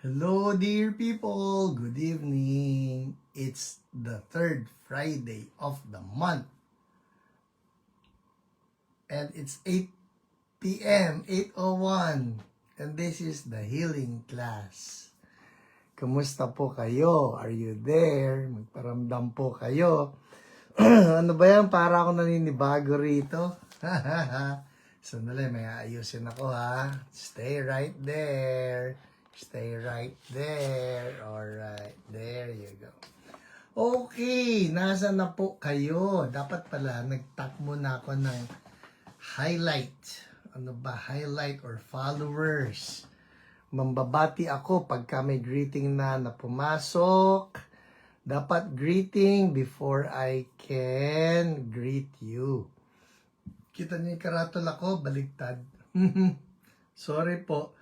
Hello, dear people. Good evening. It's the third Friday of the month. And it's 8 p.m., 8:01. And this is the healing class. Kumusta po kayo? Are you there? Magparamdam po kayo. Ano ba yan? Para ako naninibago rito. Sandali, may ayusin ako ha. Stay right there. Stay right there. Alright, there you go. Okay, nasa na po kayo? Dapat pala, nag-tap muna ako ng highlight. Ano ba? Highlight or followers. Mambabati ako pagka may greeting na pumasok. Dapat greeting before I can greet you. Kita niyo yung karatol ako, baligtad. Sorry po.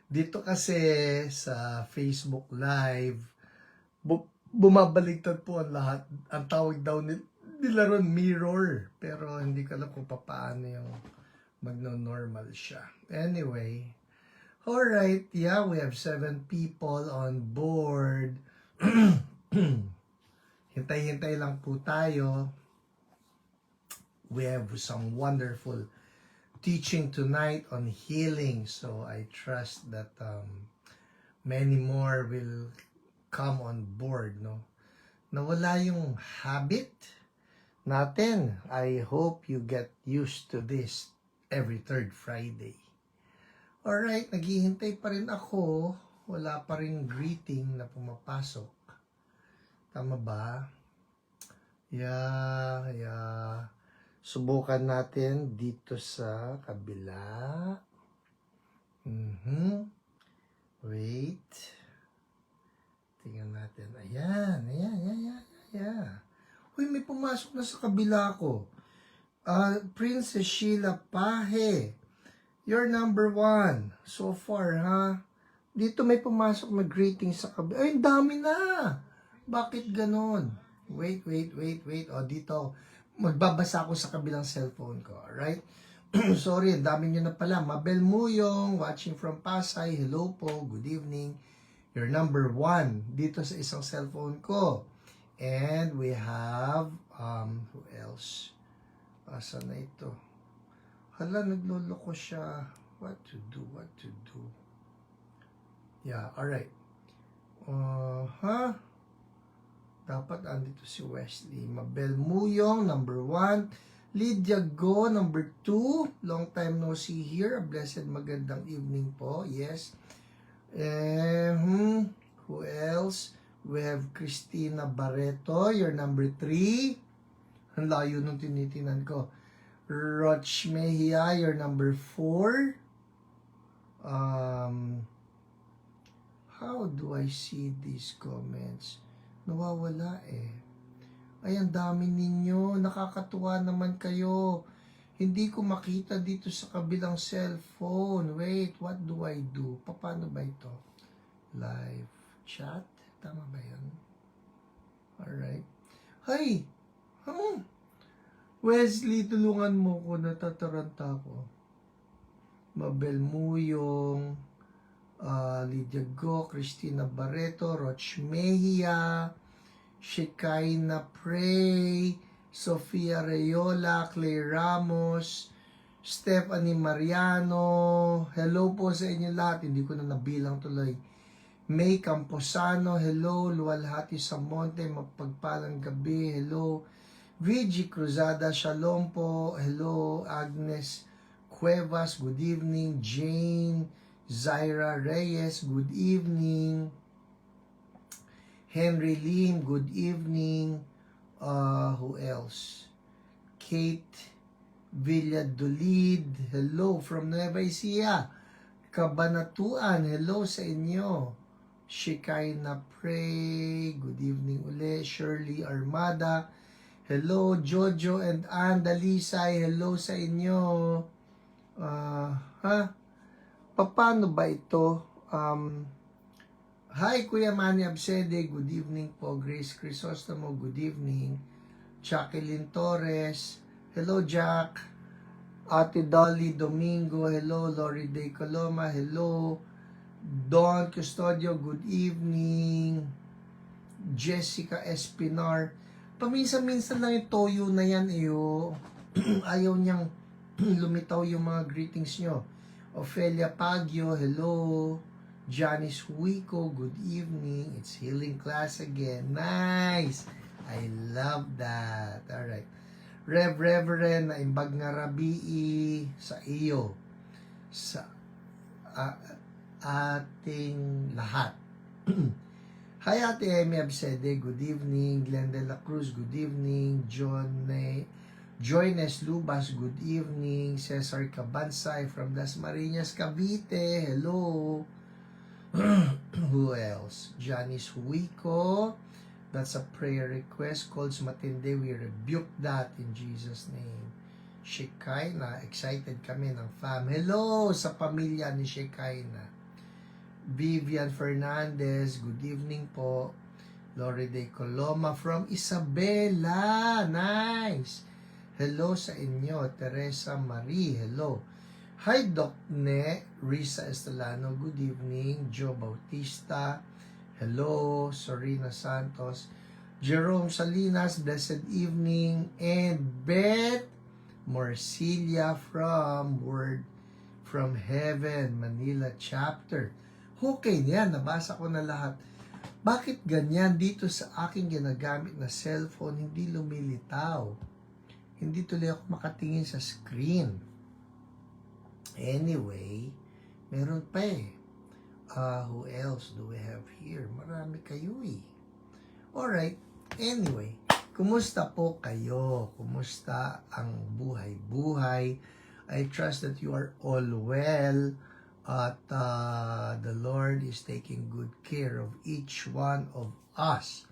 Dito kasi sa Facebook Live, bumabaligtad po ang lahat. Ang tawag daw nila ron mirror. Pero hindi ko alam kung paano yung magno-normal siya. Anyway, alright, yeah, we have 7 people on board. Hintay-hintay lang po tayo. We have some wonderful teaching tonight on healing, so I trust that many more will come on board, no? Nawala yung habit natin. I hope you get used to this every third Friday. Alright, naghihintay pa rin ako. Wala pa rin greeting na pumapasok. Tama ba? Yeah. Subukan natin dito sa kabila. Wait. Tingnan natin. Ayan. Uy, may pumasok na sa kabila ko. Princess Sheila Pahe. You're number 1 so far, ha? Dito may pumasok na greeting sa kabila. Ay, dami na! Bakit ganon? Wait. O, dito. Magbabasa ako sa kabilang cellphone ko, alright? Sorry, ang dami nyo na pala. Mabel Muyong, watching from Pasay. Hello po, good evening. You're number 1 dito sa isang cellphone ko. And we have, who else? Asa na ito? Hala, nagloloko siya. What to do? Yeah, alright. Dapat andito si Wesley. Mabel Muyong, number 1. Lydia Go, number 2. Long time no see here. A blessed magandang evening po. Yes. Who else? We have Christina Barreto. You're number 3. Ang layo nung tinitinan ko. Roch Mejia, you're number 4. How do I see these comments? Nawawala eh. Ay, ang dami ninyo. Nakakatuwa naman kayo. Hindi ko makita dito sa kabilang cellphone. Wait, what do I do? Paano ba ito? Live chat? Tama ba yan? Alright. Hay! Wesley, tulungan mo ko. Natataranta ko. Mabel Muyong, Lydia Go, Christina Barreto, Roch Mejia, Shekinah Pray, Sofia Reyola, Clay Ramos, Stephanie Mariano, hello po sa inyo lahat, hindi ko na nabilang tuloy. May Camposano, hello. Luwalhati Samonte, mapagpalang gabi, hello. Vigi Cruzada, shalom po, hello. Agnes Cuevas, good evening. Jane Zaira Reyes, good evening. Henry Lim, good evening. Who else? Kate Villadolid, hello from Nueva Ecija. Kabanatuan, hello sa inyo. Shekinah Pray, good evening uli. Shirley Armada, hello. Jojo and Ann Dalisay, hello sa inyo. Paano ba ito? Hi, Kuya Manny Absede, good evening po. Grace Crisostomo, good evening. Jacqueline Torres, hello Jack. Ate Dolly Domingo, hello. Lori Day Coloma, hello. Don Custodio, good evening. Jessica Espinar. Paminsan-minsan lang yung toyo na yan, iyo. Ayaw niyang lumitaw yung mga greetings nyo. Ophelia Pagyo, hello. Janice Huico, good evening. It's healing class again. Nice. I love that. Alright. Reverend na imbag nga rabii sa iyo. Sa ating lahat. Hi Ate Amy Absede, good evening. Glenn De La Cruz, good evening. Joynes Lubas, good evening. Cesar Cabansay from Dasmariñas, Cavite, hello. Who else? Janice Huico, that's a prayer request. Calls matindi, we rebuke that in Jesus' name. Shekinah, excited kami ng fam. Hello sa pamilya ni Shekinah. Vivian Fernandez, good evening po. Lori De Coloma from Isabela, nice. Hello sa inyo. Teresa Marie, hello. Hi Doc Ne, Risa Estelano, good evening. Joe Bautista, hello. Sorina Santos, Jerome Salinas, blessed evening. And Beth Morcilia from Word from Heaven, Manila chapter. Okay yan, nabasa ko na lahat. Bakit ganyan dito sa aking ginagamit na cellphone, hindi lumilitaw? Hindi tuloy ako makatingin sa screen. Anyway, meron pa eh. Who else do we have here? Marami kayo eh. Alright, anyway, kumusta po kayo? Kumusta ang buhay-buhay? I trust that you are all well. At the Lord is taking good care of each one of us.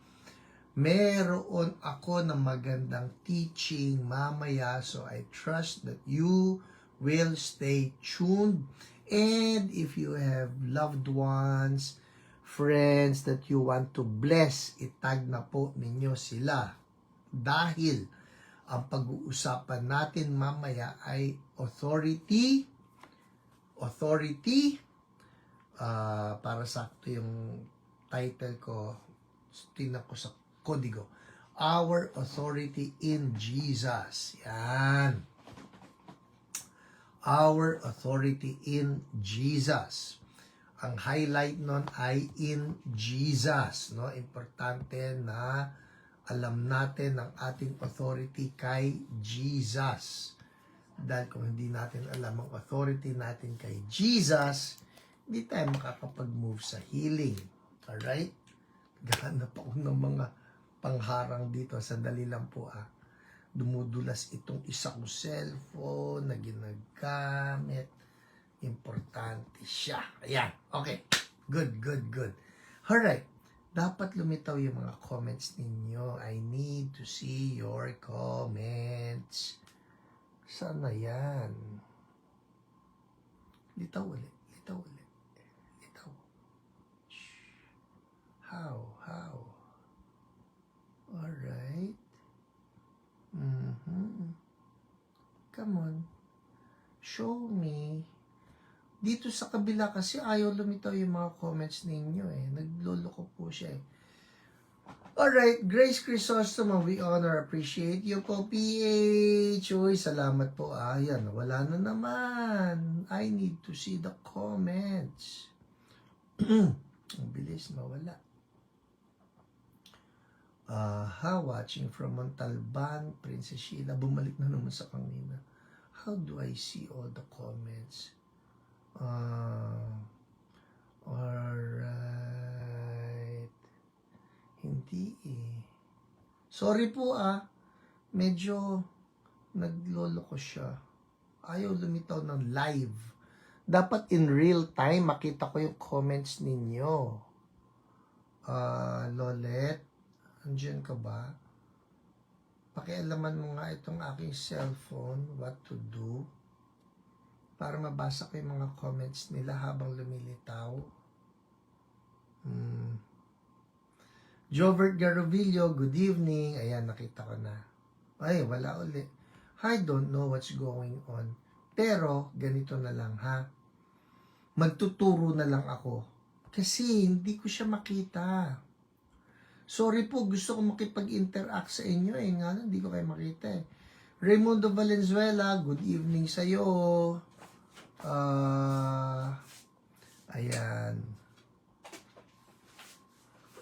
Meron ako na magandang teaching mamaya, so I trust that you will stay tuned. And if you have loved ones, friends that you want to bless, itag na po ninyo sila. Dahil ang pag-uusapan natin mamaya ay authority, para sakto yung title ko, tinan ko sa kodigo, Our Authority in Jesus. Yan. Our Authority in Jesus. Ang highlight nun ay in Jesus. No? Importante na alam natin ang ating authority kay Jesus. Dahil kung hindi natin alam ang authority natin kay Jesus, hindi tayo makakapag-move sa healing. Alright? Gahanap ako ng mga pangharang dito. Sandali lang po Dumudulas itong isang cellphone na ginagamit. Importante siya. Ayan. Okay. Good. Alright. Dapat lumitaw yung mga comments ninyo. I need to see your comments. Sana yan? Litaw ulit. Litaw. Shh. How? Alright. Come on. Show me. Dito sa kabila kasi ayaw lumitaw yung mga comments ninyo eh. Nagloloko po siya eh. Alright, Grace Chrysostom, we honor, appreciate you po, PH. Uy, salamat po. Yan, wala na naman. I need to see the comments. Ang bilis, mawala. Watching from Montalban, Princess Sheila. Bumalik na naman sa kanina. How do I see all the comments? Alright. Hindi eh. Sorry po medyo nagloloko siya. Ayaw lumitaw ng live. Dapat in real time makita ko yung comments ninyo. Lolet, andyan ka ba? Pakialaman mo nga itong aking cellphone, what to do, para mabasa ko yung mga comments nila habang lumilitaw. Jovert Garovillo, good evening. Ayan, nakita ko na. Ay, wala uli. I don't know what's going on. Pero, ganito na lang magtuturo na lang ako. Kasi hindi ko siya makita. Sorry po, gusto ko makipag-interact sa inyo nga lang, hindi ko kayo makita Raimundo Valenzuela, good evening sa'yo. Ayan.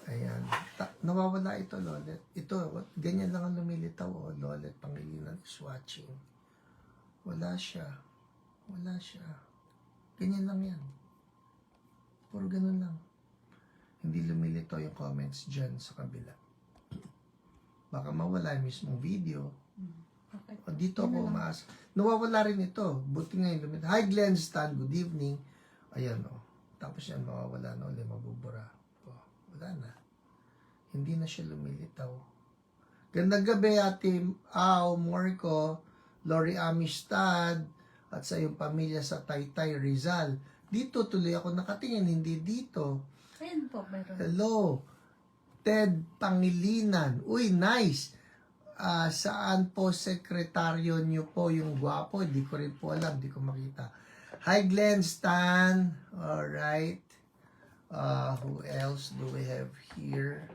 Ayan. Nawawala ito, Lolet. Ito, ganyan lang ang lumilitaw, Lolet Pangilinan is watching. Wala siya. Ganyan lang yan. Puro ganun lang. Hindi lumilitaw yung comments dyan sa kabila. Baka mawala yung mismong video. Okay. O dito ako umaas. Nawawala rin ito. Buti nga yung lumilitaw. Hi Glenn Stan, good evening. Ayan Tapos yan, mawawala na ulit, mabubura. Wala na. Hindi na siya lumilitaw. Gandang gabi, Ate Au, Morco, Lori Amistad, at sa iyong pamilya sa Taytay, Rizal. Dito tuloy ako nakatingin, hindi dito. Ayan po, meron. Hello, Ted Pangilinan. Uy, nice. Saan po sekretaryo niyo po yung gwapo? Hindi ko rin po alam, hindi ko makita. Hi, Glenn Stan. Alright. Who else do we have here?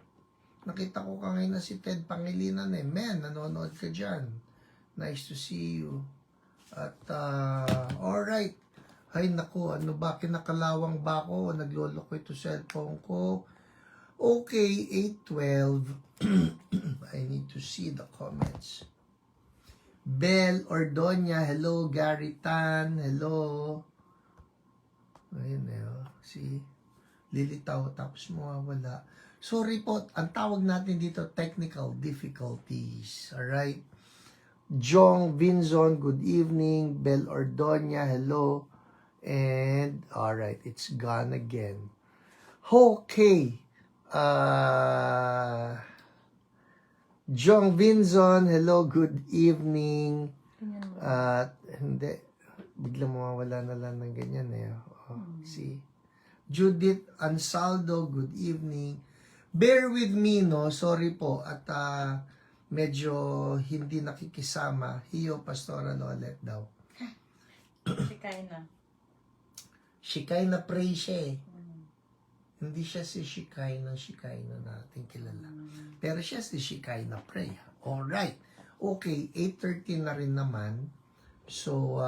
Nakita ko ngayon na si Ted Pangilinan Men, nanonood ka dyan. Nice to see you. At, alright. Ay, naku, ano ba? Kinakalawang ba ako? Naglolo ko ito cellphone ko. Okay, 8:12. I need to see the comments. Bel Ordonia, hello. Gary Tan, hello. Ayun see? Lilitaw, tapos mawawala. Sorry po, ang tawag natin dito, technical difficulties. Alright? Jong Vinzon, good evening. Bel Ordonia, hello. And, alright, it's gone again. Okay. Jong Vinzon, hello, good evening. Hindi. Biglang mawawala na lang ng ganyan See? Judith Ansaldo, good evening. Bear with me, sorry po. At medyo hindi nakikisama. Hiyo, Pastora Lolet daw. Shikay na pray siya Hindi siya si Shikay na natin kilala. Pero siya si Shikay na pray. Alright. Okay, 8:13 na rin naman. So,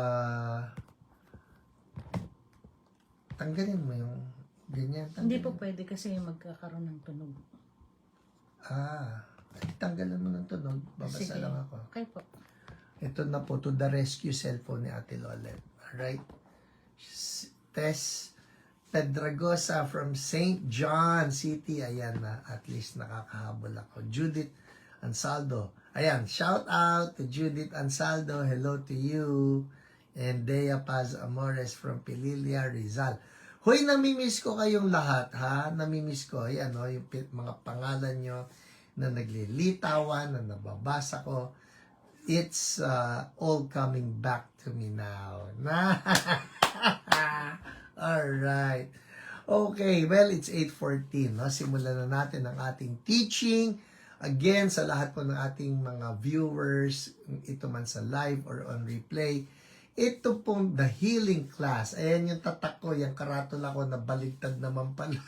tanggalin mo yung ganyan. Hindi po pwede kasi magkakaroon ng tunog. Tanggalan mo ng tunog. Babasa Sige. lang ako. Okay po. Ito na po, to the rescue cellphone ni Ate Lolet. Alright? Tess Pedragosa from St. John City. Ayan na, at least nakakahabol ako. Judith Ansaldo. Ayan, shout out to Judith Ansaldo. Hello to you. And Dea Paz Amores from Pililia, Rizal. Hoy, namimiss ko kayong lahat, ha? Namimiss ko. Ayan, yung mga pangalan nyo na naglilitawan, na nababasa ko. It's all coming back to me now. Alright. Okay, well, it's 8:14. Simulan na natin ang ating teaching. Again, sa lahat po ng ating mga viewers, ito man sa live or on replay, ito pong The Healing Class. Ayan yung tatak ko, yung karatula ko na baligtad naman pala.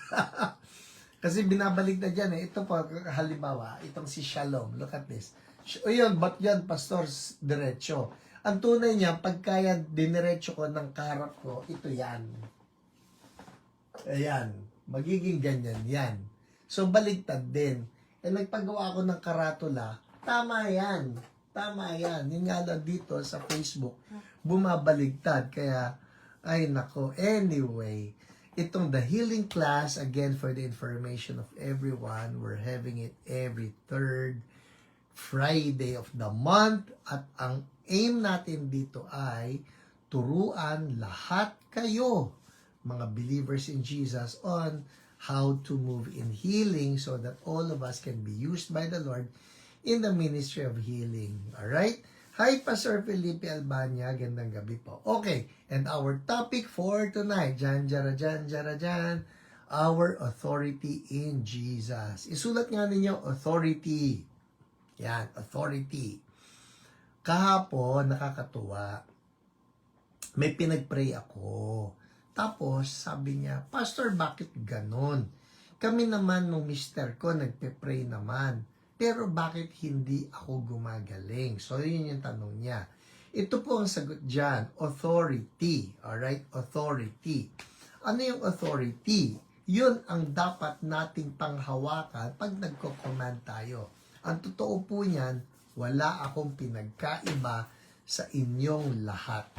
Kasi binabaligtad yan Ito po, halimbawa, itong si Shalom. Look at this. O yun, ba't yan, Pastor, diretso? Ang tunay niya, pagka yan, diniretso ko ng karap ko, ito yan. Ayan. Magiging ganyan yan. So, baligtad din. Nagpagawa ako ng karatula, tama yan. Tama yan. Yun nga lang dito sa Facebook, bumabaligtad. Kaya, ay nako. Anyway, itong The Healing Class, again, for the information of everyone, we're having it every third Friday of the month. At ang aim natin dito ay turuan lahat kayo, mga believers in Jesus, on how to move in healing so that all of us can be used by the Lord in the ministry of healing. Alright? Hi, Pastor Felipe Albania. Gandang gabi po. Okay, and our topic for tonight, our authority in Jesus. Isulat nga ninyo, authority. Yan, authority. Kahapon, nakakatuwa, may pinag-pray ako. Tapos, sabi niya, Pastor, bakit ganon? Kami naman nung mister ko, nagpe-pray naman. Pero bakit hindi ako gumagaling? So, yun yung tanong niya. Ito po ang sagot dyan, authority. Alright? Authority. Ano yung authority? Yun ang dapat nating panghawakan pag nagko-command tayo. Ang totoo po niyan, wala akong pinagkaiba sa inyong lahat.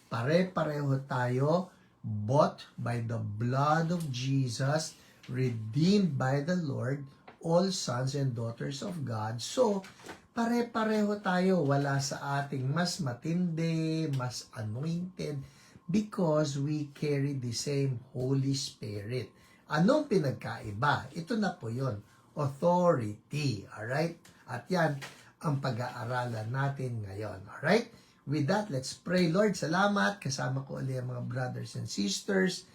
Pare-pareho tayo, bought by the blood of Jesus, redeemed by the Lord, all sons and daughters of God. So, pare-pareho tayo. Wala sa ating mas matindi, mas anointed, because we carry the same Holy Spirit. Anong pinagkaiba? Ito na po yun. Authority. Alright? At yan ang pag-aaralan natin ngayon. Alright? With that, let's pray. Lord, salamat. Kasama ko ulit ang mga brothers and sisters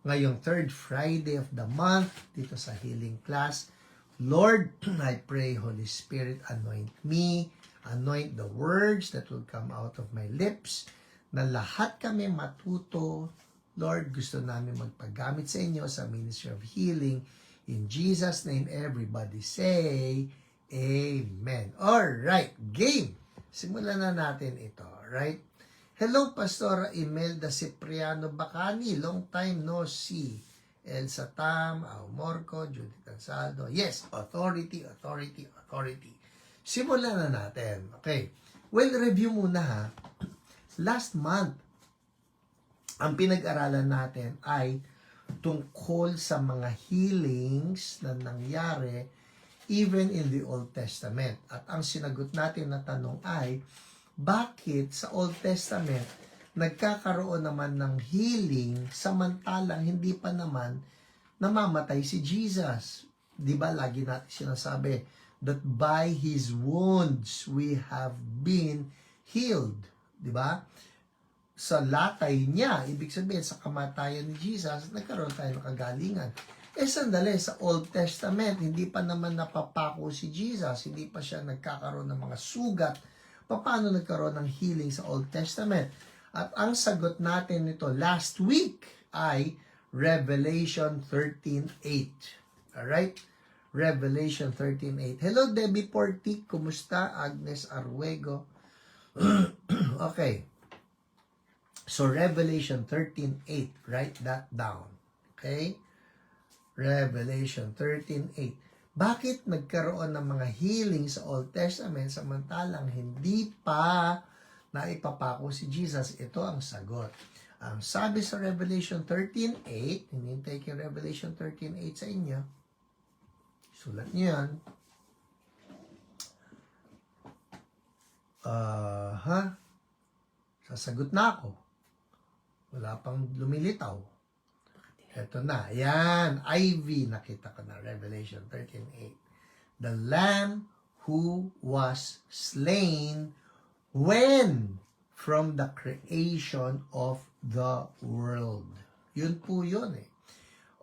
ngayong third Friday of the month dito sa healing class. Lord, I pray, Holy Spirit, anoint me, anoint the words that will come out of my lips, na lahat kami matuto. Lord, gusto namin magpagamit sa inyo sa ministry of healing. In Jesus' name, everybody say, Amen. Alright, game! Simulan na natin ito, right? Hello, Pastor Imelda Cipriano Bacani. Long time no see. Elsa Tam, Au Morco, Judith Ansaldo. Yes, authority, authority, authority. Simulan na natin. Okay. Well, review muna ha. Last month, ang pinag-aralan natin ay tungkol sa mga healings na nangyari even in the Old Testament. At ang sinagot natin na tanong ay, bakit sa Old Testament nagkakaroon naman ng healing samantalang hindi pa naman namamatay si Jesus? Di ba lagi natin sinasabi that by His wounds we have been healed. Di ba? Sa latay niya, ibig sabihin sa kamatayan ni Jesus, nagkaroon tayo ng kagalingan. Sandali, sa Old Testament, hindi pa naman napapako si Jesus, hindi pa siya nagkakaroon ng mga sugat. Paano nagkaroon ng healing sa Old Testament? At ang sagot natin nito last week ay Revelation 13:8. Alright? Revelation 13:8. Hello, Debbie Portik. Kumusta? Agnes Arguego. Okay. So, Revelation 13:8. Write that down. Okay? Revelation 13:8. Bakit nagkaroon ng mga healing sa Old Testament samantalang hindi pa naipapako si Jesus? Ito ang sagot. Ang sabi sa Revelation 13:8, hinintay ko yung Revelation 13:8 sa inyo. Sulat niyo yan. Sasagot na ako. Wala pang lumilitaw. Ito na. Yan. Ivy. Nakita ko na. Revelation 13:8. The Lamb who was slain when from the creation of the world. Yun po yun eh.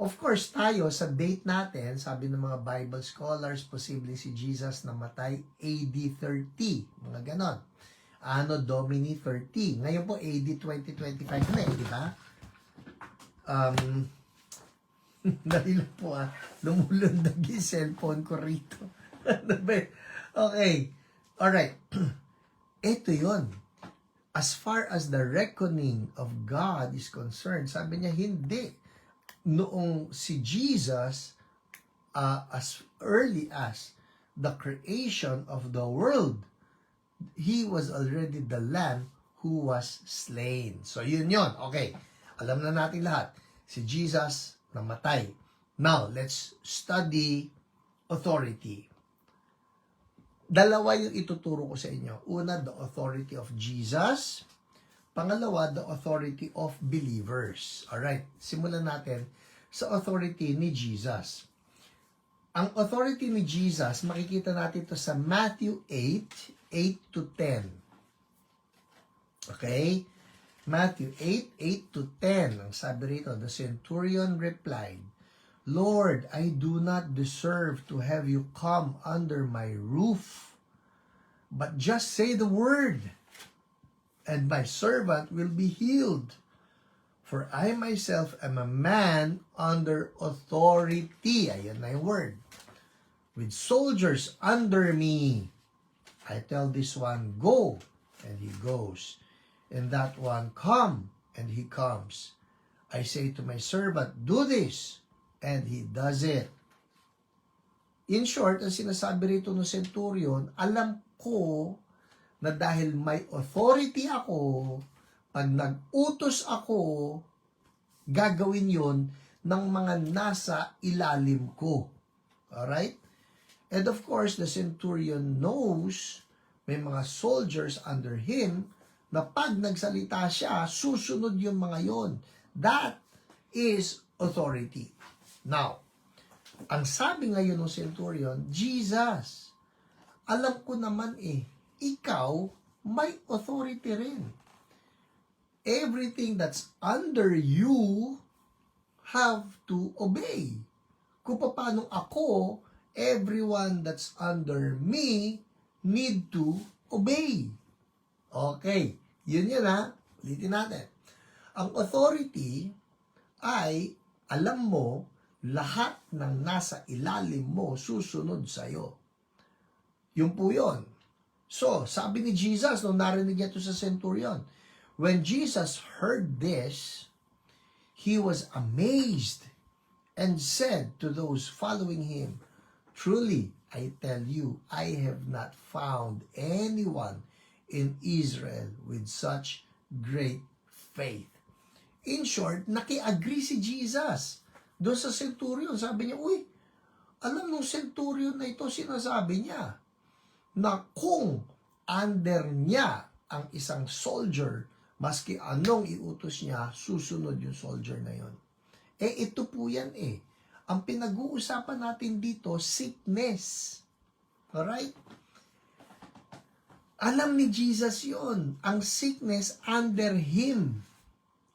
Of course, tayo sa date natin, sabi ng mga Bible scholars, posible si Jesus namatay AD 30. Mga ganon. Anno Domini 30. Ngayon po, AD 2025 na eh, di ba? Dali lang po lumulundag yung cellphone ko rito. Okay. Alright. Ito yun. As far as the reckoning of God is concerned, sabi niya, hindi. Noong si Jesus, as early as the creation of the world, He was already the Lamb who was slain. So, yun yun. Okay. Alam na natin lahat. Si Jesus namatay. Now, let's study authority. Dalawa yung ituturo ko sa inyo. Una, the authority of Jesus. Pangalawa, the authority of believers. Alright, simulan natin sa authority ni Jesus. Ang authority ni Jesus, makikita natin ito sa Matthew 8 to 10. Okay? Matthew 8 to 10. Ang sabi rito, the centurion replied, Lord, I do not deserve to have you come under my roof, but just say the word, and my servant will be healed. For I myself am a man under authority. Ayan na yung word. With soldiers under me. I tell this one, go, and he goes. And that one, come, and he comes. I say to my servant, do this, and he does it. In short, ang sinasabi rito ng centurion, alam ko na dahil may authority ako, pag nag-utos ako, gagawin yon ng mga nasa ilalim ko. Alright? And of course, the centurion knows may mga soldiers under him na pag nagsalita siya, susunod yung mga yon. That is authority. Now, ang sabi ngayon ng centurion, Jesus, alam ko naman ikaw may authority rin. Everything that's under you have to obey. Kung paano ako, everyone that's under me need to obey. Okay, yun ha. Ulitin natin. Ang authority ay, alam mo, lahat ng nasa ilalim mo susunod sa'yo. Yun po yun. So, sabi ni Jesus, nung narinig niya ito sa centurion, when Jesus heard this, he was amazed and said to those following him, truly, I tell you, I have not found anyone in Israel with such great faith. In short, naki-agree si Jesus doon sa centurion. Sabi niya, uy, alam mo, centurion na ito, sinasabi niya na kung under niya ang isang soldier, maski anong iutos niya, susunod yung soldier na yon. Ito po yan Ang pinag-uusapan natin dito, sickness. Alright? Alam ni Jesus yon. Ang sickness under him.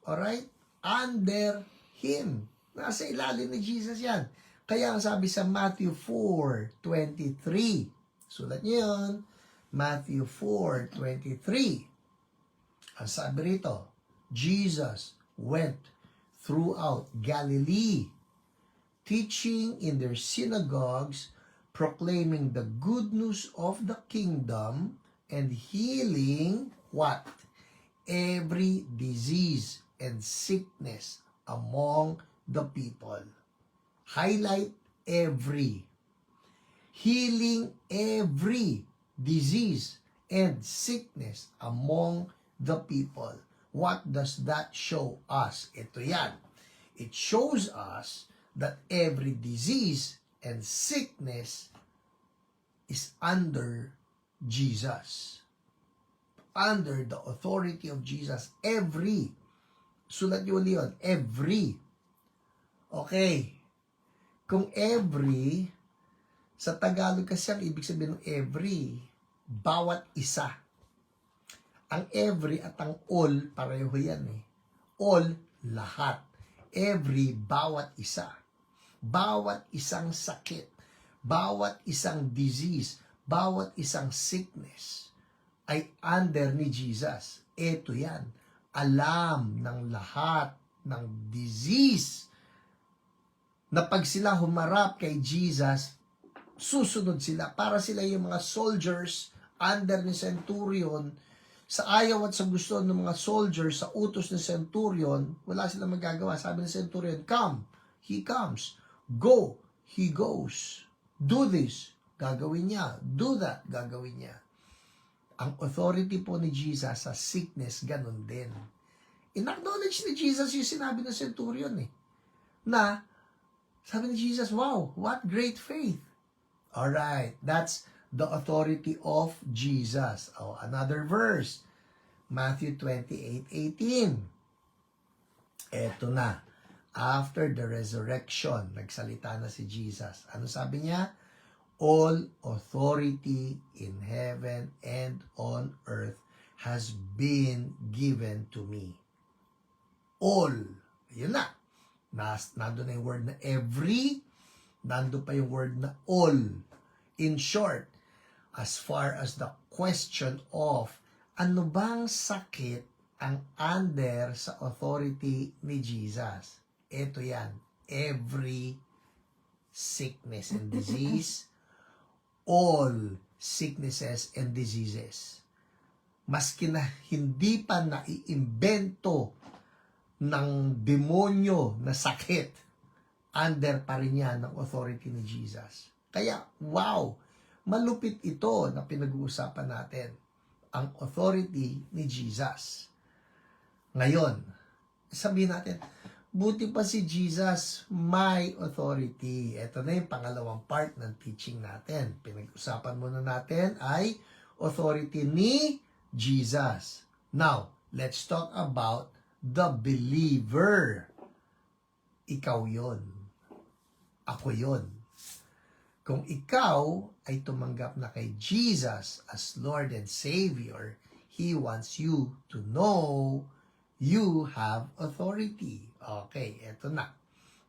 Alright? Under him. Nasa ilalim ni Jesus yan. Kaya ang sabi sa Matthew 4:23. Sulat niyo yun. Matthew 4:23. Ang sabi rito, Jesus went throughout Galilee, teaching in their synagogues, proclaiming the good news of the kingdom, and healing what? Every disease and sickness among the people. Highlight every. Healing every disease and sickness among the people. What does that show us? Ito yan. It shows us that every disease and sickness is under Jesus. Under the authority of Jesus. Every. Sulat niyo ulit yun. Every. Okay. Kung every, sa Tagalog kasi ang ibig sabihin ng every, bawat isa. Ang every at ang all, pareho yan All, lahat. Every, bawat isa. Bawat isang sakit, bawat isang disease, bawat isang sickness ay under ni Jesus. Ito yan. Alam ng lahat ng disease na pag sila humarap kay Jesus, susunod sila. Para sila yung mga soldiers under ni centurion. Sa ayaw at sa gusto ng mga soldiers, sa utos ni centurion, wala silang magagawa. Sabi ni centurion, come, he comes. Go, he goes. Do this, gagawin niya. Do that, gagawin niya. Ang authority po ni Jesus sa sickness, ganun din. In-acknowledge ni Jesus yung sinabi ng centurion na, sabi ni Jesus, wow, what great faith. Alright, that's the authority of Jesus. Oh, another verse. Matthew 28:18. Eto na. After the resurrection, nagsalita na si Jesus. Ano sabi niya? All authority in heaven and on earth has been given to me. All. Yun na. Nandun na yung word na every. Nandun pa yung word na all. In short, as far as the question of ano bang sakit ang under sa authority ni Jesus. Ito yan. Every sickness and disease, all sicknesses and diseases. Maski na hindi pa naiimbento ng demonyo na sakit, under pa rin yan ng authority ni Jesus. Kaya, wow! Malupit ito na pinag-uusapan natin. Ang authority ni Jesus. Ngayon, sabihin natin, buti pa si Jesus, may authority. Ito na yung pangalawang part ng teaching natin. Pinag-usapan muna natin ay authority ni Jesus. Now, let's talk about the believer. Ikaw yon. Ako yon. Kung ikaw ay tumanggap na kay Jesus as Lord and Savior, He wants you to know you have authority. Okay, eto na.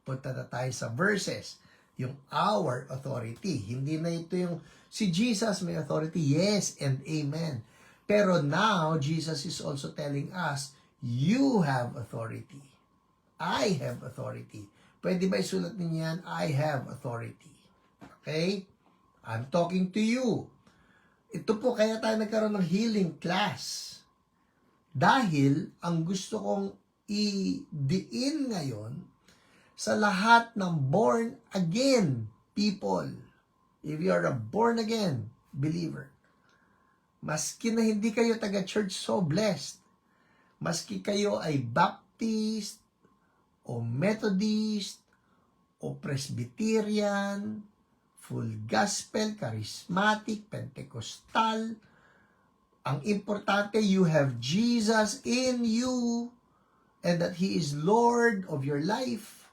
Punta na tayo sa verses. Yung our authority. Hindi na ito yung si Jesus may authority. Yes and amen. Pero now, Jesus is also telling us, you have authority. I have authority. Pwede ba isulat ninyo yan? I have authority. Okay? I'm talking to you. Ito po kaya tayo nagkaroon ng healing class. Dahil ang gusto kong i-diin ngayon sa lahat ng born again people. If you are a born again believer, maski na hindi kayo taga-church so blessed, maski kayo ay Baptist, o Methodist, o Presbyterian, Full Gospel, Charismatic, Pentecostal, ang importante, you have Jesus in you, and that He is Lord of your life.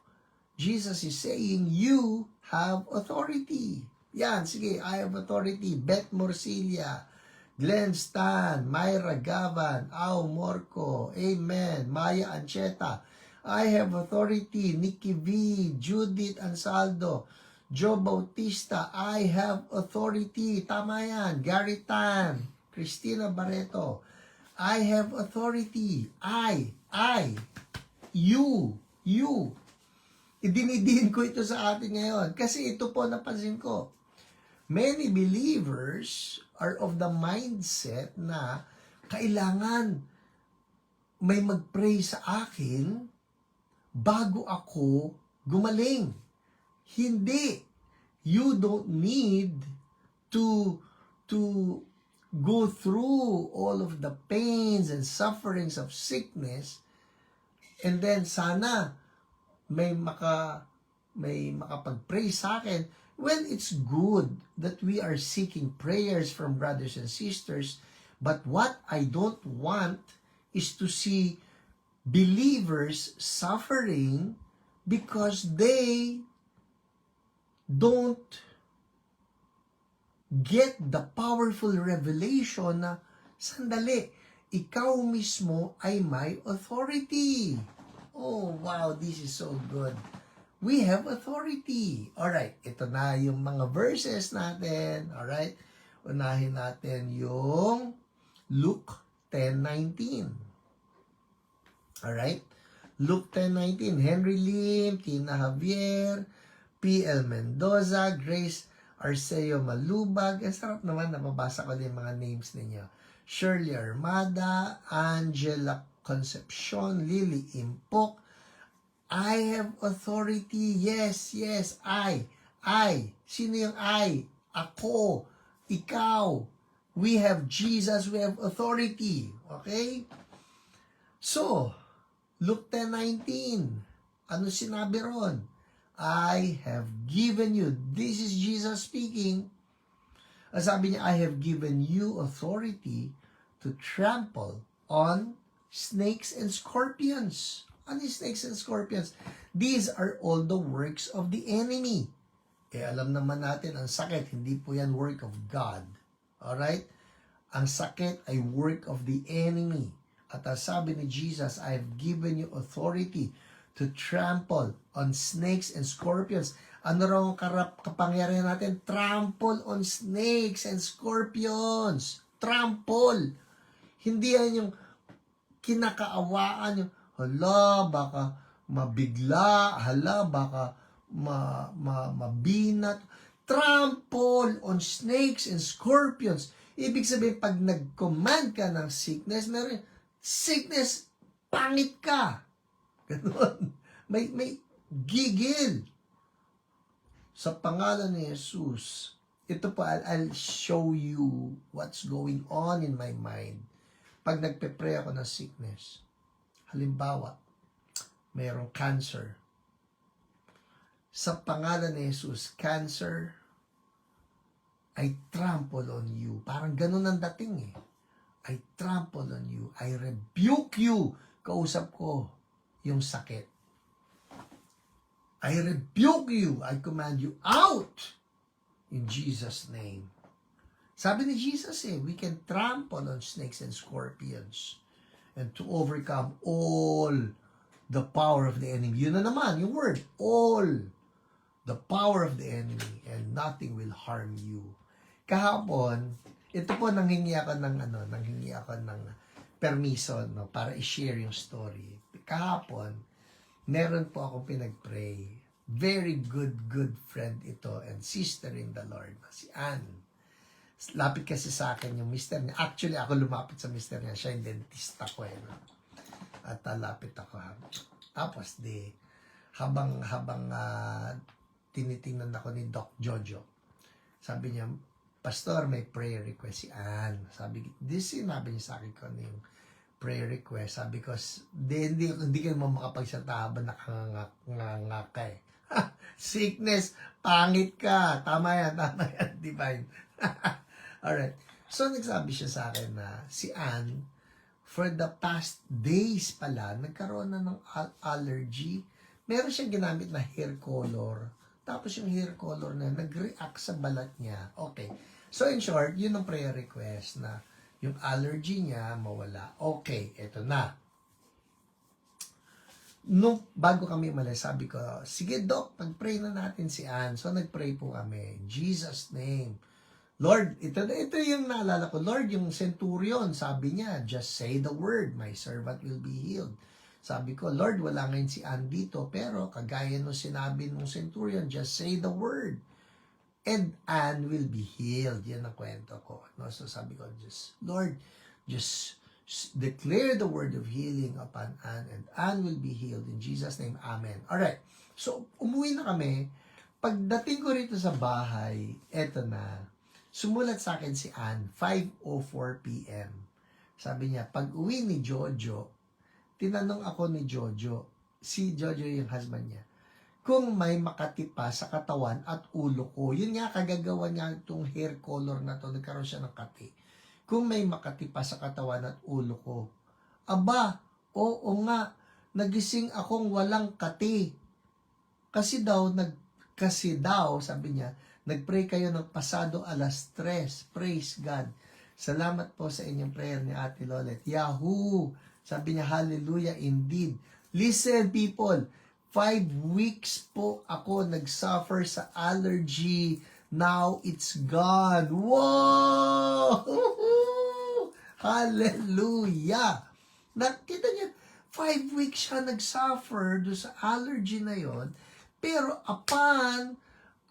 Jesus is saying, you have authority. Yan, sige, I have authority. Beth Morcilla, Glenn Stan, Myra Gavan, Au Morco, Amen, Maya Ancheta, I have authority. Nikki V, Judith Ansaldo, Joe Bautista, I have authority. Tama yan. Gary Tan, Christina Barreto, I have authority. You. Idinidiin ko ito sa atin ngayon. Kasi ito po napansin ko. Many believers are of the mindset na kailangan may mag-pray sa akin bago ako gumaling. Hindi. You don't need to go through all of the pains and sufferings of sickness and then sana may makapag-pray sa akin. Well, it's good that we are seeking prayers from brothers and sisters, but what I don't want is to see believers suffering because they don't get the powerful revelation na, sandali, ikaw mismo ay may authority. Oh, wow, this is so good. We have authority. Alright, ito na yung mga verses natin. Alright, unahin natin yung Luke 10:19. Alright, Luke 10:19. Henry Lim, Tina Javier, P.L. Mendoza, Grace Arceo Malubag. Ang sarap naman, nababasa ko din mga names ninyo. Shirley Armada, Angela Concepcion, Lily Impok. I have authority. Yes, I. Sino yung I? Ako. Ikaw. We have Jesus. We have authority. Okay? So, Luke 10:19. Ano sinabi ron? I have given you. This is Jesus speaking. Sabi niya, I have given you authority to trample on snakes and scorpions. Ano yung snakes and scorpions? These are all the works of the enemy. Alam naman natin, ang sakit, hindi po yan work of God. Alright? Ang sakit ay work of the enemy. At sabi ni Jesus, I have given you authority to trample on snakes and scorpions. Ano raw ang kapangyarihan natin? Trample on snakes and scorpions. Trample. Hindi yan yung kinakaawaan nyo. Hala, baka mabigla. Hala, baka mabinat. Trample on snakes and scorpions. Ibig sabihin, pag nag-command ka ng sickness, meron sickness, pangit ka. Ganon. May gigil. Sa pangalan ni Jesus, ito po, I'll show you what's going on in my mind. Pag nagpe-pray ako ng sickness, halimbawa, mayroong cancer. Sa pangalan ni Jesus, cancer, I trample on you. Parang ganun ang dating eh. I trample on you. I rebuke you. Kausap ko yung sakit. I rebuke you. I command you out. In Jesus' name. Sabi ni Jesus we can trample on snakes and scorpions and to overcome all the power of the enemy. Yun na naman, yung word, all the power of the enemy and nothing will harm you. Kahapon, ito po nanghingi ako ng permiso para i-share yung story. Kahapon, meron po akong pinag-pray. Very good friend ito and sister in the Lord, si Anne. Lapit kasi sa akin yung mister niya. Actually, ako lumapit sa mister niya. Siya yung dentista ko At lapit ako. Tapos, habang tinitingnan ako ni Doc Jojo, sabi niya, Pastor, may prayer request si Anne. Sinabi niya sa akin ko yung prayer request. Sabi ko, hindi ka naman makapagsalita habang nakanganga ka Sickness, pangit ka. Tama yan, divine. Alright. So, nagsabi siya sa akin na si Anne, for the past days pala, nagkaroon na ng allergy. Meron siyang ginamit na hair color. Tapos yung hair color na nag-react sa balat niya. Okay. So, in short, yun ang prayer request na yung allergy niya mawala. Okay, eto na. Bago kami umalis, sabi ko, sige Doc, pag-pray na natin si Anne. So, nag-pray po kami. In Jesus' name. Lord, ito yung naalala ko. Lord, yung centurion, sabi niya, just say the word, my servant will be healed. Sabi ko, Lord, wala ngayon si Anne dito, pero kagaya nung sinabi nung centurion, just say the word, and Anne will be healed. Yan ang kwento ko. So sabi ko, Lord, just declare the word of healing upon Anne, and Anne will be healed. In Jesus' name, Amen. Alright, so umuwi na kami. Pagdating ko rito sa bahay, eto na, sumulat sa akin si Anne, 5:04 p.m. Sabi niya, pag uwi ni Jojo, tinanong ako ni Jojo, si Jojo yung husband niya, kung may makati pa sa katawan at ulo ko. Yun nga, kagagawa niya itong hair color na to, nagkaroon siya ng kati. Kung may makati pa sa katawan at ulo ko. Aba, oo nga, nagising akong walang kati. Kasi daw, sabi niya, nagpray kayo ng pasado 3:00. Praise God. Salamat po sa inyong prayer ni Ate Lolet. Yahoo! Sabi niya, hallelujah indeed. Listen people, 5 weeks po ako nag-suffer sa allergy. Now it's gone. Wow! Hallelujah! Nakita niya, 5 weeks siya nag-suffer do sa allergy na yon. Pero upon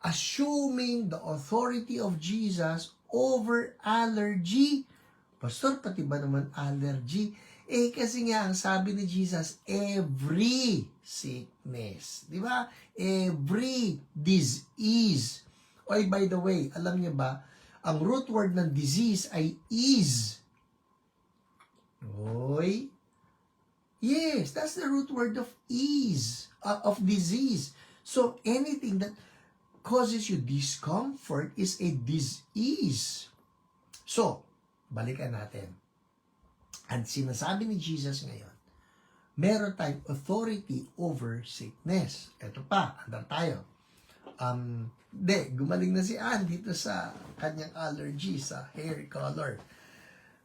assuming the authority of Jesus over allergy, Pastor, pati ba naman allergy? Kasi nga, ang sabi ni Jesus, every sickness. Di ba? Every disease. Oy, by the way, alam niyo ba, ang root word ng disease ay is. Oy. Yes, that's the root word of is, of disease. So, anything that causes you discomfort is a disease. So, balikan natin. At sinasabi ni Jesus ngayon, meron tayong authority over sickness. Ito pa, andar tayo. Gumaling na si Anne dito sa kanyang allergy, sa hair color.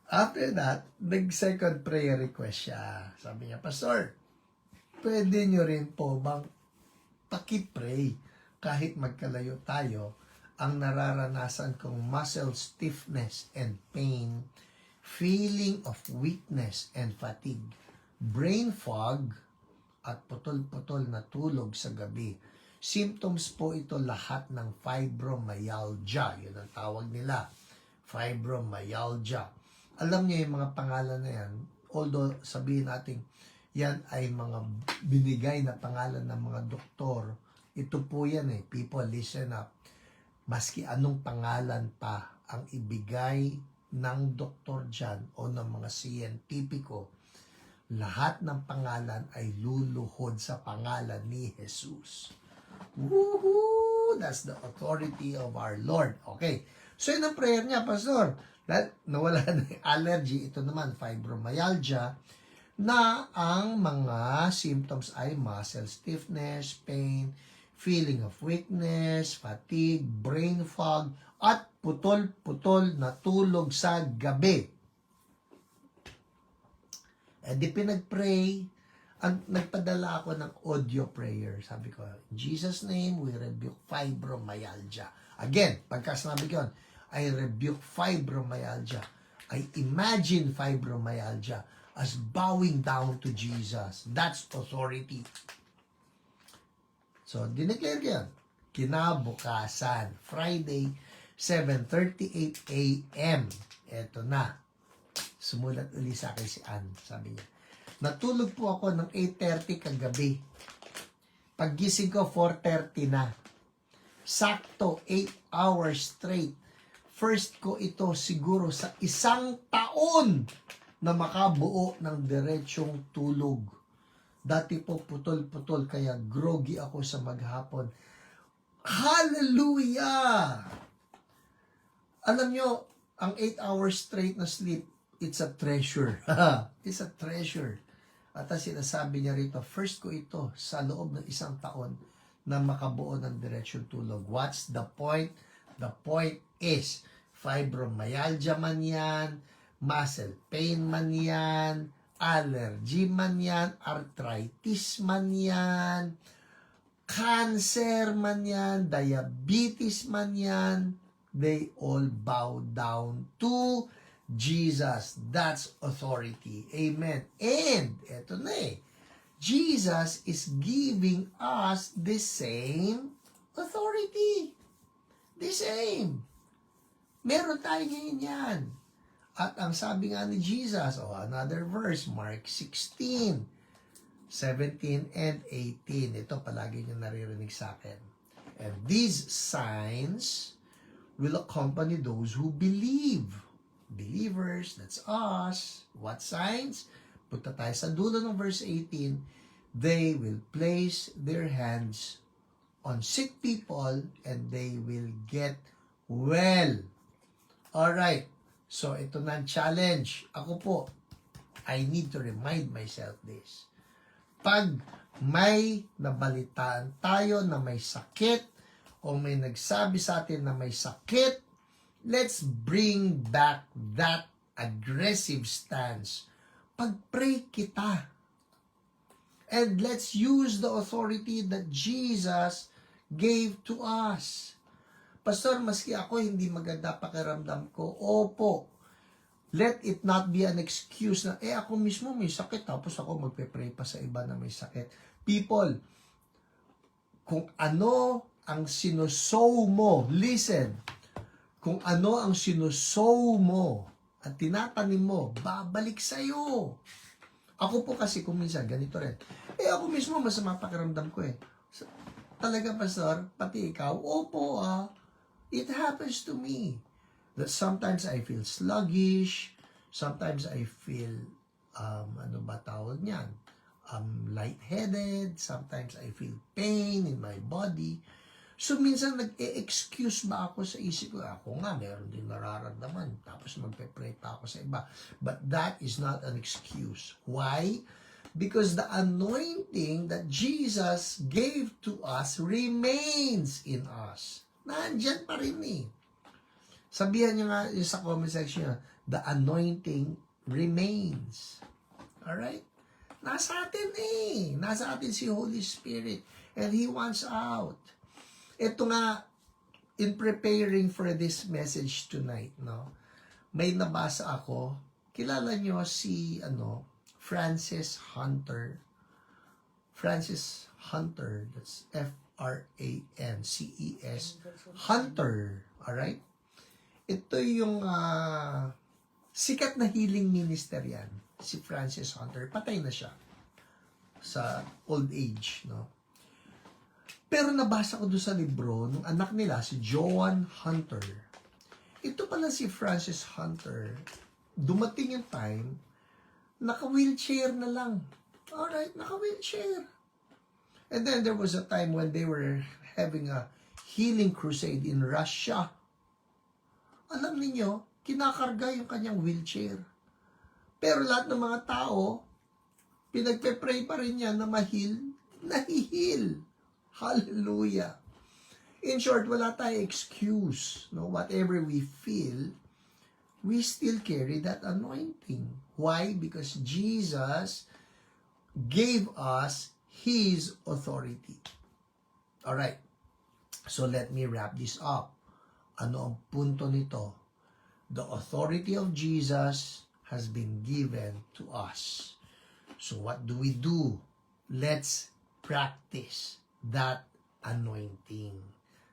After that, nag-second prayer request siya. Sabi niya, Pastor, pwede nyo rin po bang pakipray kahit magkalayo tayo ang nararanasan kong muscle stiffness and pain feeling of weakness and fatigue, brain fog, at putol-putol na tulog sa gabi. Symptoms po ito lahat ng fibromyalgia. Yun ang tawag nila. Fibromyalgia. Alam niyo yung mga pangalan na yan, although sabihin natin, yan ay mga binigay na pangalan ng mga doktor. Ito po yan eh. People, listen up. Maski anong pangalan pa ang ibigay ng doktor dyan o ng mga siyentipiko, lahat ng pangalan ay luluhod sa pangalan ni Jesus. Woohoo! That's the authority of our Lord. Okay. So, yun ang prayer niya, Pastor. Nawala na yung allergy. Ito naman, fibromyalgia, na ang mga symptoms ay muscle stiffness, pain, feeling of weakness, fatigue, brain fog, at putol-putol na tulog sa gabi. Eh di pinag-pray, nagpadala ako ng audio prayer. Sabi ko, in Jesus' name, we rebuke fibromyalgia. Again, pagka sinabi ko yun, I rebuke fibromyalgia. I imagine fibromyalgia as bowing down to Jesus. That's authority. So, dineclare ko yun. Kinabukasan, Friday, 7:38 a.m. Eto na. Sumulat uli sa akin si Ann. Sabi niya, natulog po ako ng 8:30 kagabi. Paggising ko, 4:30 na. Sakto, 8 hours straight. First ko ito siguro sa 1 taon na makabuo ng diretsong tulog. Dati po putol-putol kaya groggy ako sa maghapon. Hallelujah! Alam nyo, ang 8 hours straight na sleep, it's a treasure. It's a treasure. At ang sinasabi niya rito, first ko ito sa loob ng 1 taon na makabuo ng diretsong tulog. What's the point? The point is, fibromyalgia man yan, muscle pain man yan, allergy man yan, arthritis man yan, cancer man yan, diabetes man yan, they all bow down to Jesus. That's authority. Amen. And, eto na eh, Jesus is giving us the same authority. The same. Meron tayo ngayon yan. At ang sabi nga ni Jesus, another verse, Mark 16, 17 and 18. Ito palagi nyo naririnig sa akin. And these signs will accompany those who believe. Believers, that's us. What signs? Punta tayo sa dulo ng verse 18. They will place their hands on sick people and they will get well. Alright. So, ito na ang challenge. Ako po, I need to remind myself this. Pag may nabalitaan tayo na may sakit o may nagsabi sa atin na may sakit, let's bring back that aggressive stance. Pag-pray kita. And let's use the authority that Jesus gave to us. Pastor, maski ako hindi maganda pakiramdam ko. Opo. Let it not be an excuse na, ako mismo may sakit, tapos ako magpe-pray pa sa iba na may sakit. People, kung ano ang sinusow mo, listen, kung ano ang sinusow mo at tinatanim mo, babalik sa'yo. Ako po kasi kung minsan, ganito rin. Ako mismo masama pakiramdam ko eh. Talaga, Pastor, pati ikaw, opo it happens to me. That sometimes I feel sluggish, sometimes I feel, ano ba tawag niyan? Lightheaded, sometimes I feel pain in my body. So, minsan nag-e-excuse ba ako sa isip ko? Ako nga, meron din nararamdaman. Tapos magpe-pray pa ako sa iba. But that is not an excuse. Why? Because the anointing that Jesus gave to us remains in us. Nandyan pa rin eh. Sabihan nyo nga sa comment section, the anointing remains. Alright? Nasa atin eh. Nasa atin si Holy Spirit. And He wants out. Ito nga, in preparing for this message tonight, no, may nabasa ako kilala nyo si, Francis Hunter. Francis Hunter, that's Frances, Hunter, alright? Ito yung sikat na healing minister yan, si Francis Hunter. Patay na siya sa old age, no? Pero nabasa ko doon sa libro, nung anak nila, si Joan Hunter. Ito pala si Francis Hunter, dumating yung time, naka-wheelchair na lang. Alright, naka-wheelchair. And then there was a time when they were having a healing crusade in Russia. Alam niyo, kinakarga yung kanyang wheelchair. Pero lahat ng mga tao, pinagpe-pray pa rin niya na ma-heal, nahihil. Hallelujah. In short, wala tayong excuse. No? Whatever we feel, we still carry that anointing. Why? Because Jesus gave us His authority. Alright. So let me wrap this up. Ano ang punto nito? The authority of Jesus has been given to us. So what do? Let's practice that anointing.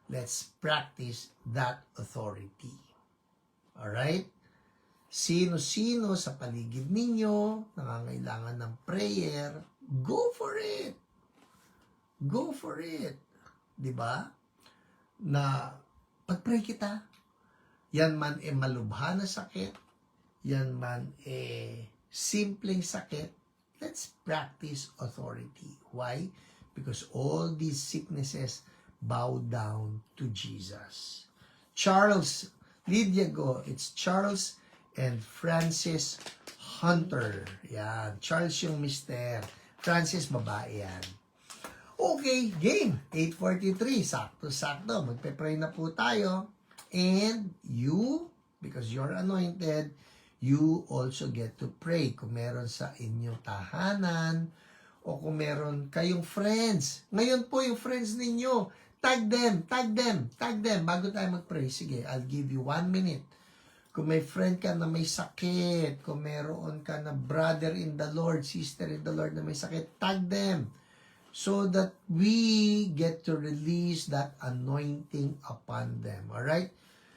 Let's practice that authority. Alright? Sino-sino sa paligid ninyo nangangailangan ng prayer, go for it. Go for it. 'Di ba? Na pag-pray kita, yan man malubha na sakit, yan man simpleng sakit, let's practice authority. Why? Because all these sicknesses bow down to Jesus. Charles, Lydia go, it's Charles and Francis Hunter. Yan. Charles yung mister. Francis, babae yan. Okay, game. 8:43. Sakto-sakto. Magpe-pray na po tayo. And you, because you're anointed, you also get to pray. Kung meron sa inyong tahanan, o kung meron kayong friends. Ngayon po yung friends ninyo, tag them. Bago tayo mag-pray, sige, I'll give you 1 minute. Kung may friend ka na may sakit, kung meron ka na brother in the Lord, sister in the Lord na may sakit, tag them. So that we get to release that anointing upon them. Alright?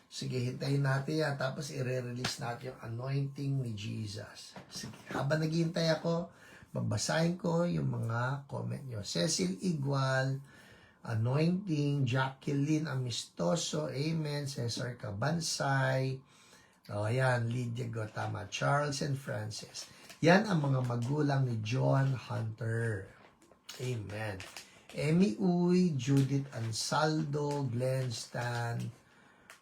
Sige, hintayin natin yan. Tapos i-release natin yung anointing ni Jesus. Sige, habang naghihintay ako, babasahin ko yung mga comment nyo. Cecil Igual, anointing, Jacqueline Amistoso, amen, Cesar Cabansay, o ayan, Lydia Gotama, Charles and Francis. Yan ang mga magulang ni John Hunter. Amen. Emmy Uy, Judith Ansaldo, Glenn Stan,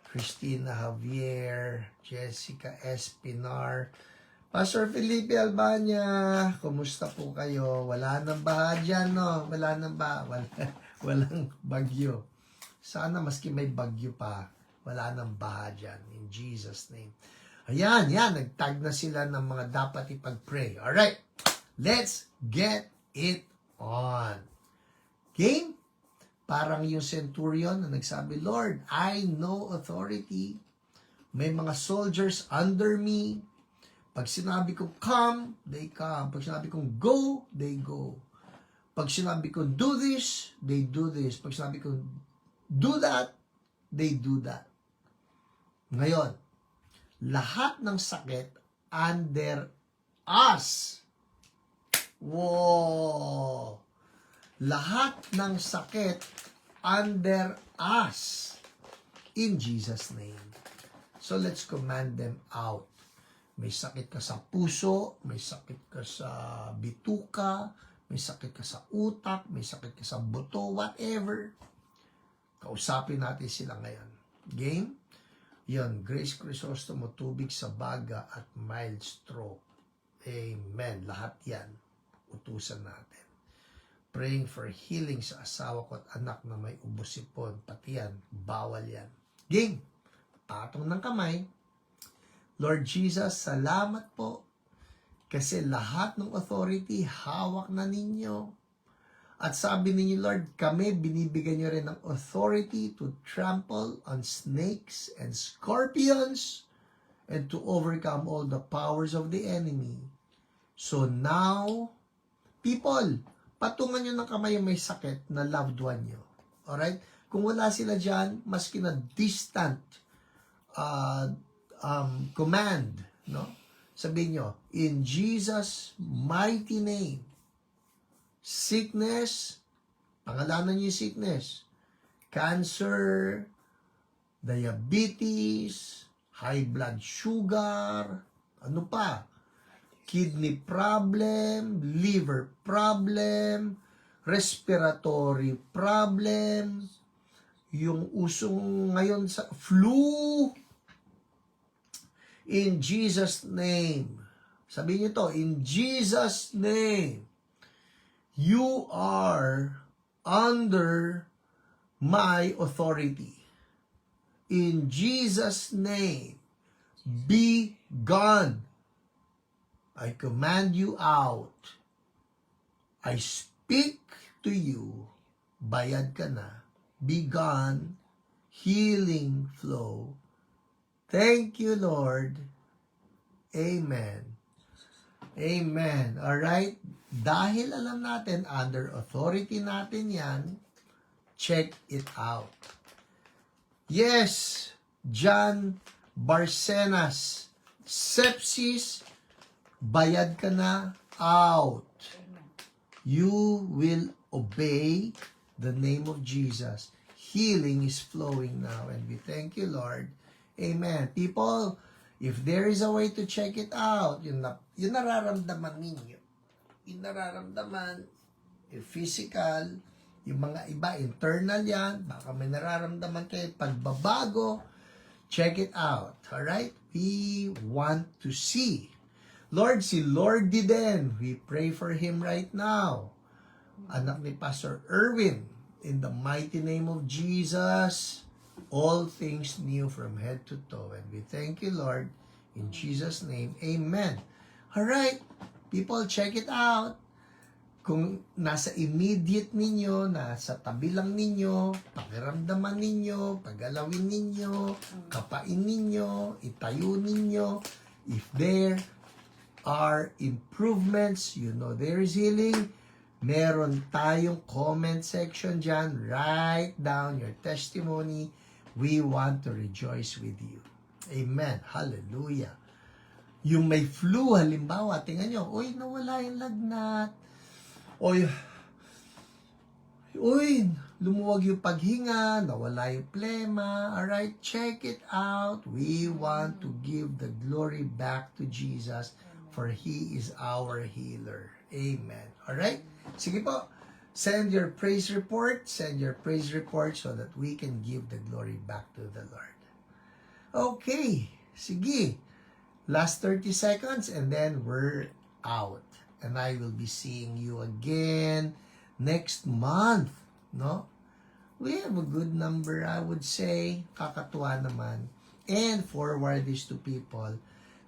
Christina Javier, Jessica Espinar, Pastor Felipe Albania, kumusta po kayo? Wala nang baha dyan, no? Walang bagyo. Sana maski may bagyo pa, wala nang baha dyan. In Jesus' name. Ayan, nagtag na sila ng mga dapat ipag-pray. Alright, let's get it on. Game? Parang yung centurion na nagsabi, Lord, I know authority. May mga soldiers under me. Pag sinabi ko come, they come. Pag sinabi kong go, they go. Pag sinabi ko do this, they do this. Pag sinabi ko do that, they do that. Ngayon, lahat ng sakit under us. Wow! Lahat ng sakit under us in Jesus' name. So let's command them out. May sakit ka sa puso, may sakit ka sa bituka, may sakit ka sa utak, may sakit ka sa buto, whatever. Kausapin natin sila ngayon. Game? Yon, Grace Crisostomo, tubig sa baga at mild stroke. Amen. Lahat yan, utusan natin. Praying for healing sa asawa ko at anak na may ubos-sipon. Pati yan, bawal yan. Game, patong ng kamay. Lord Jesus, salamat po kasi lahat ng authority hawak na ninyo. At sabi ninyo, Lord, kami binibigyan nyo rin ng authority to trample on snakes and scorpions and to overcome all the powers of the enemy. So now, people, patungan nyo ng kamay yung may sakit na loved one nyo. Alright? Kung wala sila dyan, maski na distant command, no? Sabihin nyo, in Jesus' mighty name, sickness, pangalanan nyo yung sickness, cancer, diabetes, high blood sugar, ano pa, kidney problem, liver problem, respiratory problem, yung usong ngayon sa flu, in Jesus' name. Sabihin niyo to, in Jesus' name, you are under my authority. In Jesus' name, be gone. I command you out. I speak to you. Bayad ka na. Be gone. Healing flow. Thank you, Lord. Amen. Amen. Alright? Dahil alam natin, under authority natin yan, check it out. Yes, John Barcenas, sepsis, bayad ka na, out. You will obey the name of Jesus. Healing is flowing now, and we thank you, Lord. Amen. People, if there is a way to check it out, yun nararamdaman ninyo. Yung nararamdaman, yung physical, yung mga iba, internal yan, baka may nararamdaman kayo, pagbabago, check it out. Alright? We want to see. Lord, si Lord din, we pray for him right now. Anak ni Pastor Erwin, in the mighty name of Jesus, all things new from head to toe. And we thank you, Lord, in Jesus' name. Amen. Alright, people, check it out. Kung nasa immediate ninyo, nasa tabi lang ninyo, pakiramdaman ninyo, pagalawin ninyo, kapain ninyo, itayo ninyo, if there are improvements, you know there is healing, meron tayong comment section dyan. Write down your testimony. We want to rejoice with you. Amen. Hallelujah. Yung may flu, halimbawa, tingnan nyo, uy, nawala yung lagnat. Uy, lumuwag yung paghinga, nawala yung plema. Alright, check it out. We want to give the glory back to Jesus, for He is our healer. Amen. Alright? Sige po. Send your praise report. Send your praise report so that we can give the glory back to the Lord. Okay. Sige. Last 30 seconds and then we're out. And I will be seeing you again next month. No? We have a good number, I would say. Kakatuwa naman. And forward this to people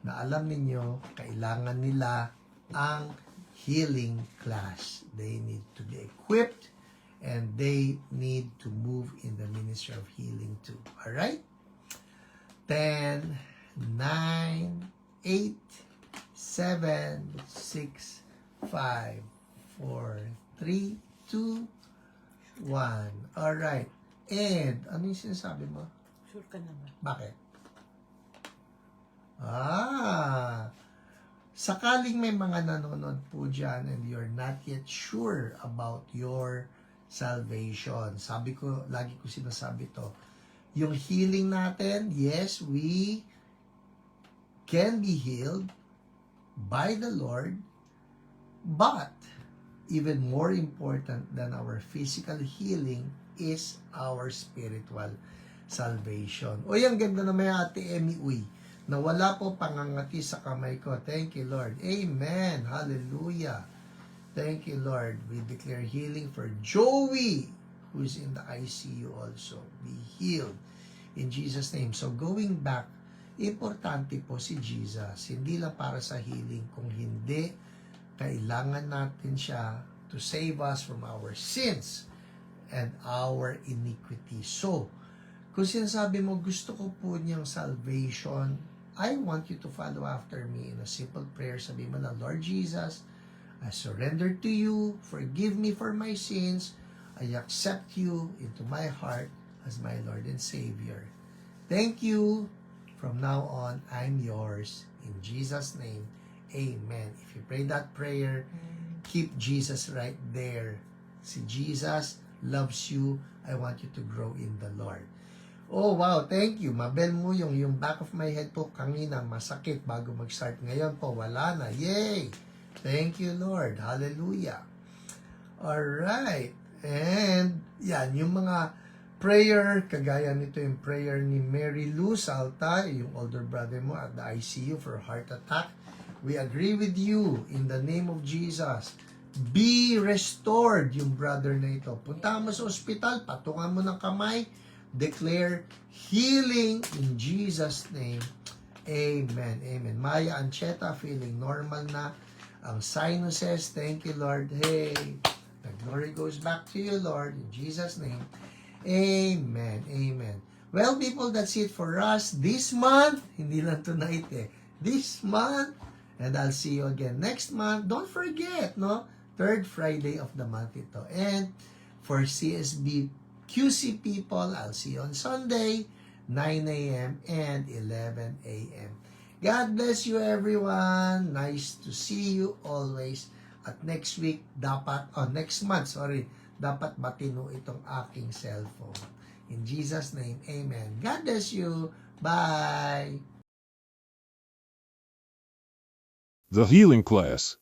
na alam ninyo, kailangan nila ang healing class. They need to be equipped and they need to move in the ministry of healing too. Alright? 10, 9, 8, 7, 6, 5, 4, 3, 2, 1. Alright. And, ano yung sinasabi mo? Sure ka naman. Bakit? Sakaling may mga nanonood po dyan and you're not yet sure about your salvation. Sabi ko, lagi ko sinasabi to, yung healing natin, yes, we can be healed by the Lord, but even more important than our physical healing is our spiritual salvation. O yung ganda na may Ate Emmy Uy, na wala po pangangati sa kamay ko. Thank you, Lord. Amen. Hallelujah. Thank you, Lord. We declare healing for Joey, who is in the ICU also. Be healed in Jesus' name. So going back, importante po si Jesus. Hindi lang para sa healing. Kung hindi, kailangan natin siya to save us from our sins and our iniquity. So, kung sinasabi mo, gusto ko po niyang salvation, I want you to follow after me in a simple prayer. Sabi mo na, Lord Jesus, I surrender to you. Forgive me for my sins. I accept you into my heart as my Lord and Savior. Thank you. From now on, I'm yours. In Jesus' name, amen. If you pray that prayer, keep Jesus right there. Si Jesus loves you. I want you to grow in the Lord. Oh, wow. Thank you. Mabel mo yung back of my head po kanina masakit bago mag-start. Ngayon po, wala na. Yay! Thank you, Lord. Hallelujah. Alright. And, yan, yung mga prayer, kagaya nito yung prayer ni Mary Lou Salta, yung older brother mo at the ICU for heart attack. We agree with you in the name of Jesus. Be restored yung brother na ito. Punta mo sa ospital, patungan mo ng kamay, declare healing in Jesus' name. Amen. Amen. Maya Ancheta, feeling normal na. Ang sinuses, thank you, Lord. Hey, the glory goes back to you, Lord, in Jesus' name. Amen. Amen. Well, people, that's it for us this month. Hindi lang tonight This month. And I'll see you again next month. Don't forget, no? Third Friday of the month ito. And for CSB QC people, I'll see you on Sunday, 9 a.m. and 11 a.m. God bless you, everyone. Nice to see you always. At next month, dapat matino itong aking cellphone. In Jesus' name, amen. God bless you. Bye. The Healing Class.